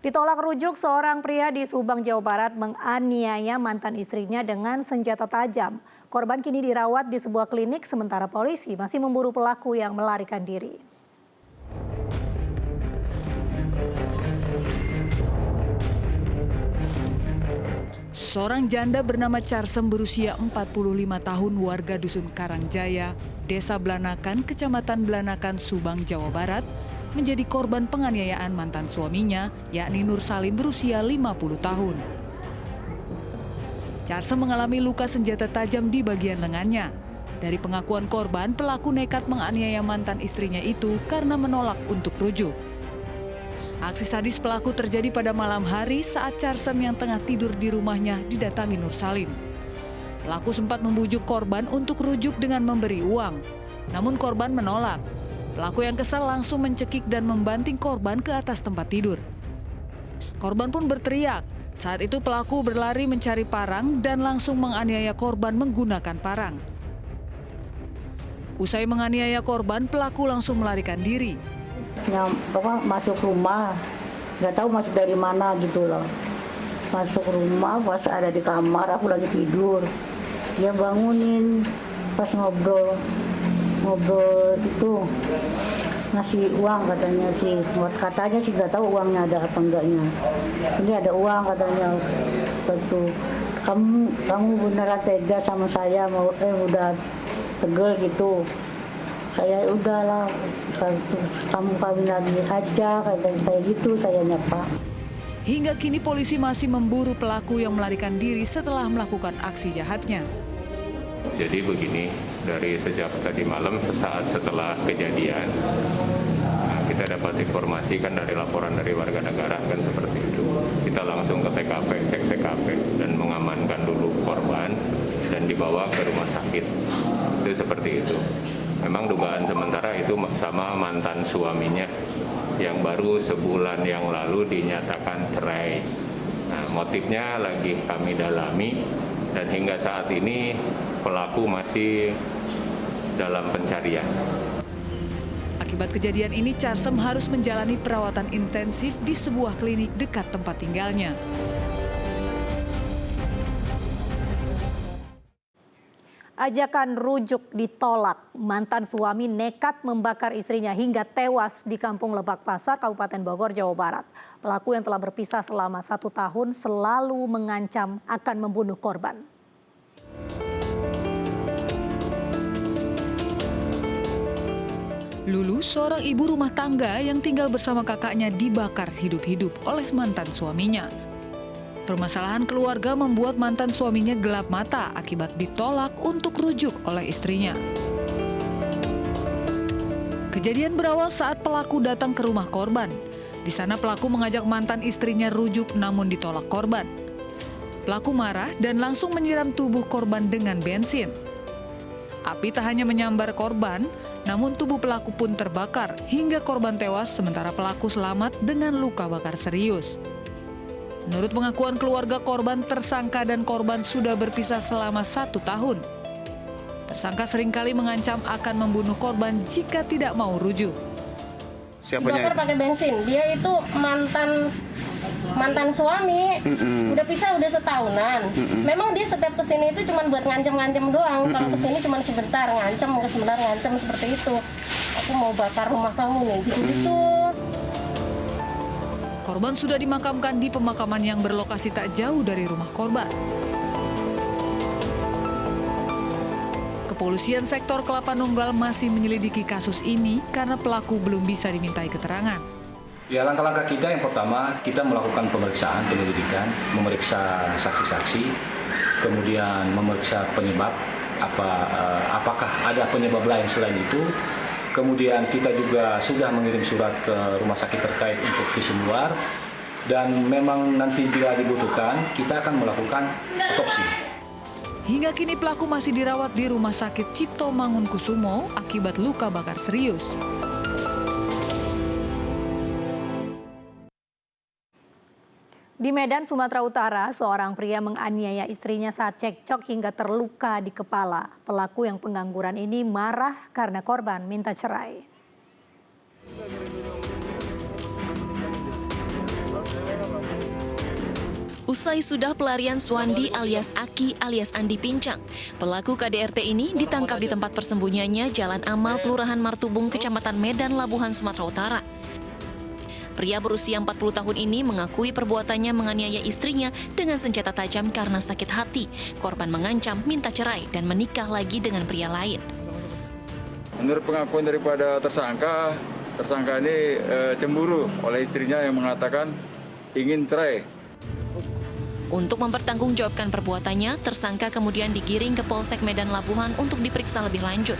Ditolak rujuk, seorang pria di Subang, Jawa Barat menganiaya mantan istrinya dengan senjata tajam. Korban kini dirawat di sebuah klinik, sementara polisi masih memburu pelaku yang melarikan diri. Seorang janda bernama Carsem berusia 45 tahun warga Dusun Karangjaya, Desa Blanakan, Kecamatan Blanakan, Subang, Jawa Barat, menjadi korban penganiayaan mantan suaminya, yakni Nur Salim berusia 50 tahun. Carsem mengalami luka senjata tajam di bagian lengannya. Dari pengakuan korban, pelaku nekat menganiaya mantan istrinya itu karena menolak untuk rujuk. Aksi sadis pelaku terjadi pada malam hari saat Carsem yang tengah tidur di rumahnya didatangi Nur Salim. Pelaku sempat membujuk korban untuk rujuk dengan memberi uang, namun korban menolak. Pelaku yang kesal langsung mencekik dan membanting korban ke atas tempat tidur. Korban pun berteriak. Saat itu pelaku berlari mencari parang dan langsung menganiaya korban menggunakan parang. Usai menganiaya korban, pelaku langsung melarikan diri. Masuk rumah, nggak tahu masuk dari mana gitu loh. Masuk rumah pas ada di kamar, aku lagi tidur. Dia bangunin pas ngobrol itu ngasih uang katanya sih. Katanya sih nggak tahu uangnya ada apa enggaknya. Ini ada uang katanya. Betul. Kamu beneran tega sama saya, udah tegel gitu. Saya udahlah, kamu kawin lagi aja, kayak gitu saya nyapa. Hingga kini polisi masih memburu pelaku yang melarikan diri setelah melakukan aksi jahatnya. Jadi begini, dari sejak tadi malam sesaat setelah kejadian, kita dapat informasi kan dari laporan dari warga negara kan seperti itu. Kita langsung ke TKP, cek TKP dan mengamankan dulu korban dan dibawa ke rumah sakit. Itu seperti itu. Memang dugaan sementara itu sama mantan suaminya yang baru sebulan yang lalu dinyatakan cerai. Nah, motifnya lagi kami dalami dan hingga saat ini pelaku masih dalam pencarian. Akibat kejadian ini, Carsem harus menjalani perawatan intensif di sebuah klinik dekat tempat tinggalnya. Ajakan rujuk ditolak. Mantan suami nekat membakar istrinya hingga tewas di Kampung Lebak Pasar, Kabupaten Bogor, Jawa Barat. Pelaku yang telah berpisah selama 1 tahun selalu mengancam akan membunuh korban. Lulu, seorang ibu rumah tangga yang tinggal bersama kakaknya, dibakar hidup-hidup oleh mantan suaminya. Permasalahan keluarga membuat mantan suaminya gelap mata akibat ditolak untuk rujuk oleh istrinya. Kejadian berawal saat pelaku datang ke rumah korban. Di sana pelaku mengajak mantan istrinya rujuk namun ditolak korban. Pelaku marah dan langsung menyiram tubuh korban dengan bensin. Api tak hanya menyambar korban, namun tubuh pelaku pun terbakar hingga korban tewas sementara pelaku selamat dengan luka bakar serius. Menurut pengakuan keluarga korban, tersangka dan korban sudah berpisah selama 1 tahun. Tersangka seringkali mengancam akan membunuh korban jika tidak mau rujuk. Dibakar pakai bensin. Dia itu mantan suami. Udah pisah udah setahunan. Memang dia setiap kesini itu cuma buat ngancam-ngancam doang. Kalau kesini cuma sebentar ngancam seperti itu. Aku mau bakar rumah kamu nih, gitu-gitu. Korban sudah dimakamkan di pemakaman yang berlokasi tak jauh dari rumah korban. Kepolisian sektor Kelapa Nunggal masih menyelidiki kasus ini karena pelaku belum bisa dimintai keterangan. Ya, langkah-langkah kita yang pertama, kita melakukan pemeriksaan penyelidikan, memeriksa saksi-saksi, kemudian memeriksa penyebab, apakah ada penyebab lain selain itu. Kemudian kita juga sudah mengirim surat ke rumah sakit terkait untuk visum luar, dan memang nanti bila dibutuhkan kita akan melakukan otopsi. Hingga kini pelaku masih dirawat di Rumah Sakit Cipto Mangunkusumo akibat luka bakar serius. Di Medan, Sumatera Utara, seorang pria menganiaya istrinya saat cekcok hingga terluka di kepala. Pelaku yang pengangguran ini marah karena korban minta cerai. Usai sudah pelarian Suwandi alias Aki alias Andi Pincang, pelaku KDRT ini ditangkap di tempat persembunyiannya Jalan Amal, Kelurahan Martubung, Kecamatan Medan, Labuhan, Sumatera Utara. Pria berusia 40 tahun ini mengakui perbuatannya menganiaya istrinya dengan senjata tajam karena sakit hati. Korban mengancam minta cerai dan menikah lagi dengan pria lain. Menurut pengakuan daripada tersangka ini cemburu oleh istrinya yang mengatakan ingin cerai. Untuk mempertanggungjawabkan perbuatannya, tersangka kemudian digiring ke Polsek Medan Labuhan untuk diperiksa lebih lanjut.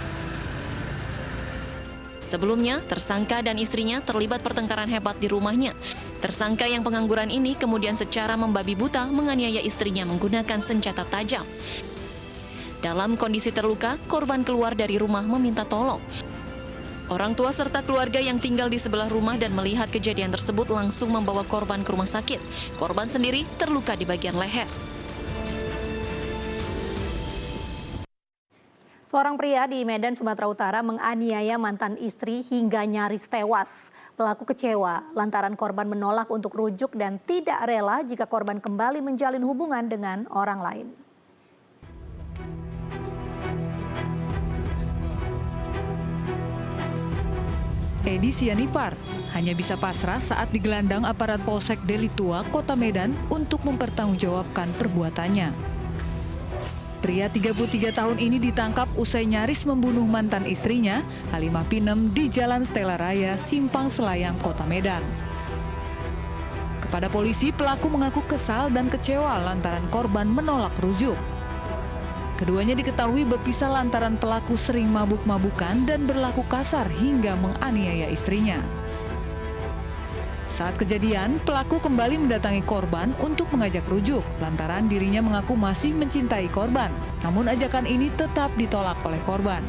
Sebelumnya, tersangka dan istrinya terlibat pertengkaran hebat di rumahnya. Tersangka yang pengangguran ini kemudian secara membabi buta menganiaya istrinya menggunakan senjata tajam. Dalam kondisi terluka, korban keluar dari rumah meminta tolong. Orang tua serta keluarga yang tinggal di sebelah rumah dan melihat kejadian tersebut langsung membawa korban ke rumah sakit. Korban sendiri terluka di bagian leher. Seorang pria di Medan, Sumatera Utara menganiaya mantan istri hingga nyaris tewas. Pelaku kecewa lantaran korban menolak untuk rujuk dan tidak rela jika korban kembali menjalin hubungan dengan orang lain. Edi Sianipar hanya bisa pasrah saat digelandang aparat Polsek Delitua, Kota Medan untuk mempertanggungjawabkan perbuatannya. Pria 33 tahun ini ditangkap usai nyaris membunuh mantan istrinya, Halimah Pinem, di Jalan Stella Raya, Simpang Selayang, Kota Medan. Kepada polisi, pelaku mengaku kesal dan kecewa lantaran korban menolak rujuk. Keduanya diketahui berpisah lantaran pelaku sering mabuk-mabukan dan berlaku kasar hingga menganiaya istrinya. Saat kejadian, pelaku kembali mendatangi korban untuk mengajak rujuk lantaran dirinya mengaku masih mencintai korban. Namun ajakan ini tetap ditolak oleh korban.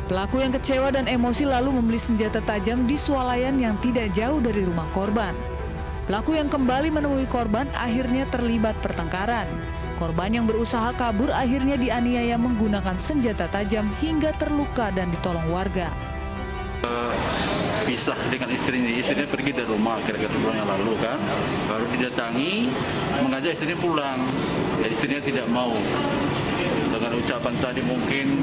Pelaku yang kecewa dan emosi lalu membeli senjata tajam di swalayan yang tidak jauh dari rumah korban. Pelaku yang kembali menemui korban akhirnya terlibat pertengkaran. Korban yang berusaha kabur akhirnya dianiaya menggunakan senjata tajam hingga terluka dan ditolong warga. Pisah dengan istrinya pergi dari rumah kira-kira sebulan yang lalu kan, baru didatangi mengajak istrinya pulang, ya istrinya tidak mau. Dengan ucapan tadi mungkin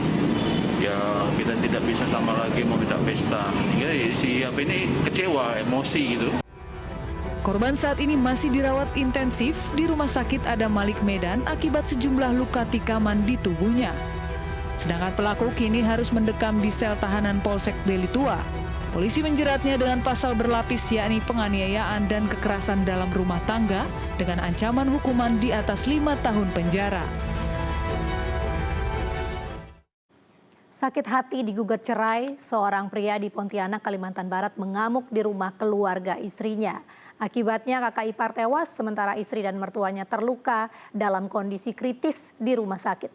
ya kita tidak bisa sama lagi meminta pesta, sehingga si ini kecewa, emosi gitu. Korban saat ini masih dirawat intensif di Rumah Sakit Adam Malik Medan akibat sejumlah luka tikaman di tubuhnya. Sedangkan pelaku kini harus mendekam di sel tahanan Polsek Delitua. Polisi menjeratnya dengan pasal berlapis yakni penganiayaan dan kekerasan dalam rumah tangga dengan ancaman hukuman di atas 5 tahun penjara. Sakit hati digugat cerai, seorang pria di Pontianak, Kalimantan Barat mengamuk di rumah keluarga istrinya. Akibatnya kakak ipar tewas sementara istri dan mertuanya terluka dalam kondisi kritis di rumah sakit.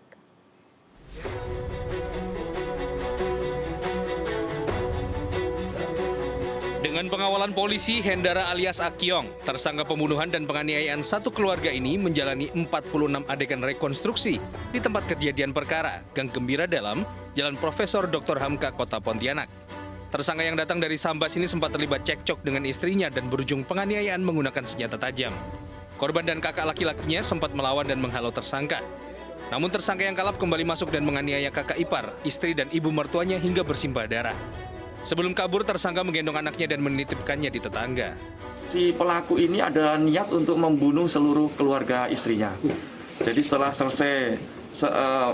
Dengan pengawalan polisi, Hendara alias Akyong, tersangka pembunuhan dan penganiayaan satu keluarga ini menjalani 46 adegan rekonstruksi di tempat kejadian perkara, Gang Gembira Dalam, Jalan Profesor Dr. Hamka, Kota Pontianak. Tersangka yang datang dari Sambas ini sempat terlibat cekcok dengan istrinya dan berujung penganiayaan menggunakan senjata tajam. Korban dan kakak laki-lakinya sempat melawan dan menghalau tersangka. Namun tersangka yang kalap kembali masuk dan menganiaya kakak ipar, istri dan ibu mertuanya hingga bersimbah darah. Sebelum kabur, tersangka menggendong anaknya dan menitipkannya di tetangga. Si pelaku ini ada niat untuk membunuh seluruh keluarga istrinya. Jadi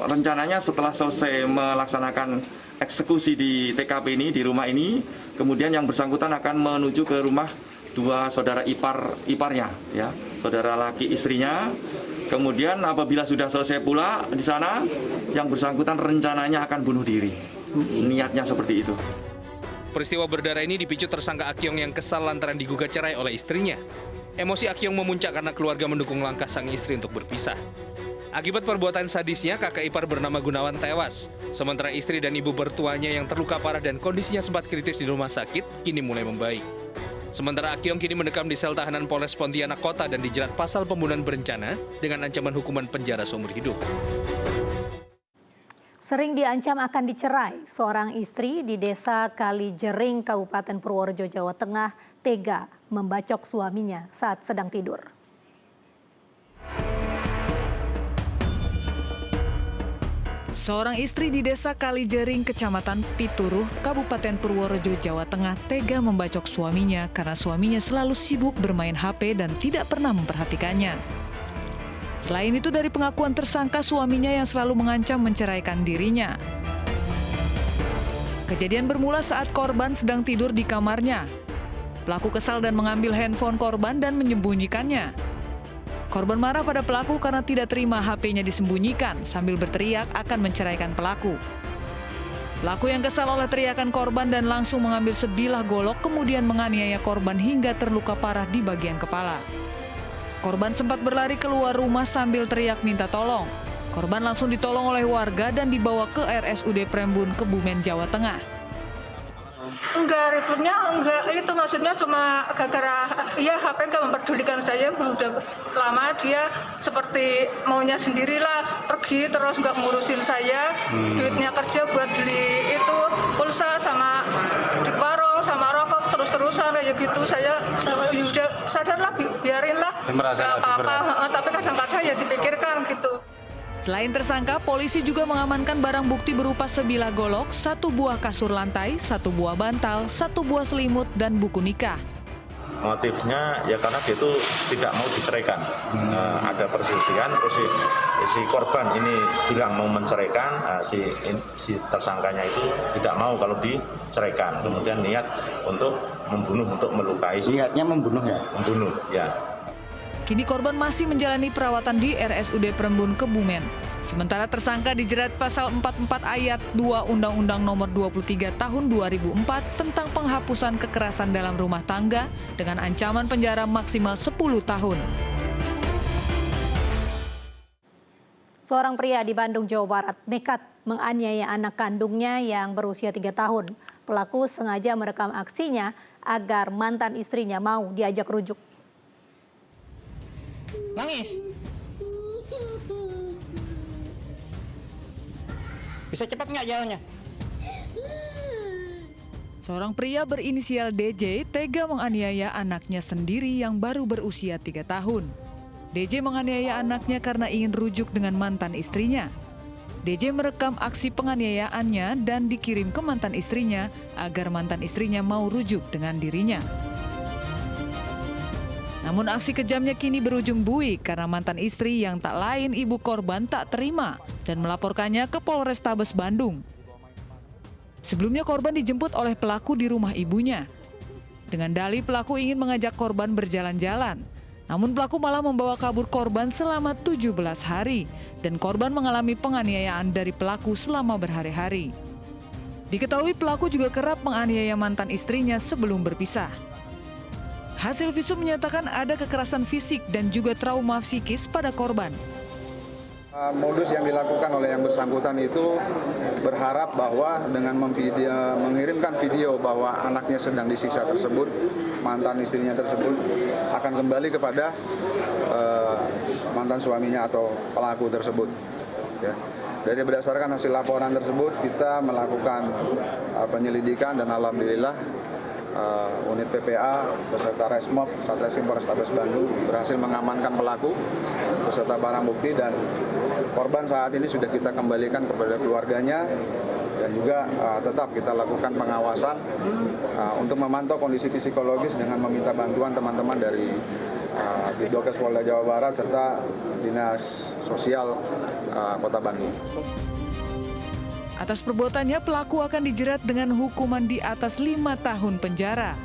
rencananya setelah selesai melaksanakan eksekusi di TKP ini, di rumah ini, kemudian yang bersangkutan akan menuju ke rumah dua saudara iparnya, ya, saudara laki istrinya. Kemudian apabila sudah selesai pula di sana, yang bersangkutan rencananya akan bunuh diri. Niatnya seperti itu. Peristiwa berdarah ini dipicu tersangka Akyong yang kesal lantaran digugat cerai oleh istrinya. Emosi Akyong memuncak karena keluarga mendukung langkah sang istri untuk berpisah. Akibat perbuatan sadisnya, kakak ipar bernama Gunawan tewas. Sementara istri dan ibu mertuanya yang terluka parah dan kondisinya sempat kritis di rumah sakit, kini mulai membaik. Sementara Akyong kini mendekam di sel tahanan Polres Pontianak Kota dan dijerat pasal pembunuhan berencana dengan ancaman hukuman penjara seumur hidup. Sering diancam akan dicerai, seorang istri di Desa Kalijering, Kabupaten Purworejo, Jawa Tengah, tega membacok suaminya saat sedang tidur. Seorang istri di Desa Kalijering, Kecamatan Pituruh, Kabupaten Purworejo, Jawa Tengah tega membacok suaminya karena suaminya selalu sibuk bermain HP dan tidak pernah memperhatikannya. Selain itu, dari pengakuan tersangka, suaminya yang selalu mengancam menceraikan dirinya. Kejadian bermula saat korban sedang tidur di kamarnya. Pelaku kesal dan mengambil handphone korban dan menyembunyikannya. Korban marah pada pelaku karena tidak terima HP-nya disembunyikan sambil berteriak akan menceraikan pelaku. Pelaku yang kesal oleh teriakan korban dan langsung mengambil sebilah golok kemudian menganiaya korban hingga terluka parah di bagian kepala. Korban sempat berlari keluar rumah sambil teriak minta tolong. Korban langsung ditolong oleh warga dan dibawa ke RSUD Prembun, Kebumen, Jawa Tengah. Enggak, ributnya enggak, itu maksudnya cuma gara-gara ya HP enggak memperdulikan saya. Udah lama dia seperti maunya sendirilah, pergi terus enggak ngurusin saya. Duitnya kerja buat beli itu pulsa sama di warung sama rokok terus-terusan kayak gitu. Saya udah sadarlah, biarinlah, enggak apa-apa, tapi kadang-kadang ya dipikirkan gitu. Selain tersangka, polisi juga mengamankan barang bukti berupa sebilah golok, 1 buah kasur lantai, 1 buah bantal, 1 buah selimut, dan buku nikah. Motifnya ya karena dia itu tidak mau diceraikan. Ada perselisihan, si korban ini bilang mau menceraikan, si tersangkanya itu tidak mau kalau diceraikan. Kemudian niat untuk membunuh, untuk melukai. Niatnya membunuh ya? Membunuh, ya. Kini korban masih menjalani perawatan di RSUD Prembun, Kebumen. Sementara tersangka dijerat pasal 44 ayat 2 Undang-Undang Nomor 23 Tahun 2004 tentang penghapusan kekerasan dalam rumah tangga dengan ancaman penjara maksimal 10 tahun. Seorang pria di Bandung, Jawa Barat nekat menganiaya anak kandungnya yang berusia 3 tahun. Pelaku sengaja merekam aksinya agar mantan istrinya mau diajak rujuk. Nangis. Bisa cepat nggak jalannya? Seorang pria berinisial DJ tega menganiaya anaknya sendiri yang baru berusia 3 tahun. DJ menganiaya anaknya karena ingin rujuk dengan mantan istrinya. DJ merekam aksi penganiayaannya dan dikirim ke mantan istrinya agar mantan istrinya mau rujuk dengan dirinya. Namun aksi kejamnya kini berujung buik karena mantan istri yang tak lain ibu korban tak terima dan melaporkannya ke Polrestabes Bandung. Sebelumnya korban dijemput oleh pelaku di rumah ibunya. Dengan dalih pelaku ingin mengajak korban berjalan-jalan. Namun pelaku malah membawa kabur korban selama 17 hari dan korban mengalami penganiayaan dari pelaku selama berhari-hari. Diketahui pelaku juga kerap menganiaya mantan istrinya sebelum berpisah. Hasil visum menyatakan ada kekerasan fisik dan juga trauma psikis pada korban. Modus yang dilakukan oleh yang bersangkutan itu berharap bahwa dengan mengirimkan video bahwa anaknya sedang disiksa tersebut, mantan istrinya tersebut akan kembali kepada mantan suaminya atau pelaku tersebut. Ya. Dari berdasarkan hasil laporan tersebut kita melakukan penyelidikan dan alhamdulillah unit PPA beserta Resmob Satreskrim Polrestabes Bandung berhasil mengamankan pelaku beserta barang bukti dan korban saat ini sudah kita kembalikan kepada keluarganya dan juga tetap kita lakukan pengawasan untuk memantau kondisi psikologis dengan meminta bantuan teman-teman dari Bidokes Polda Jawa Barat serta Dinas Sosial Kota Bandung. Atas perbuatannya, pelaku akan dijerat dengan hukuman di atas 5 tahun penjara.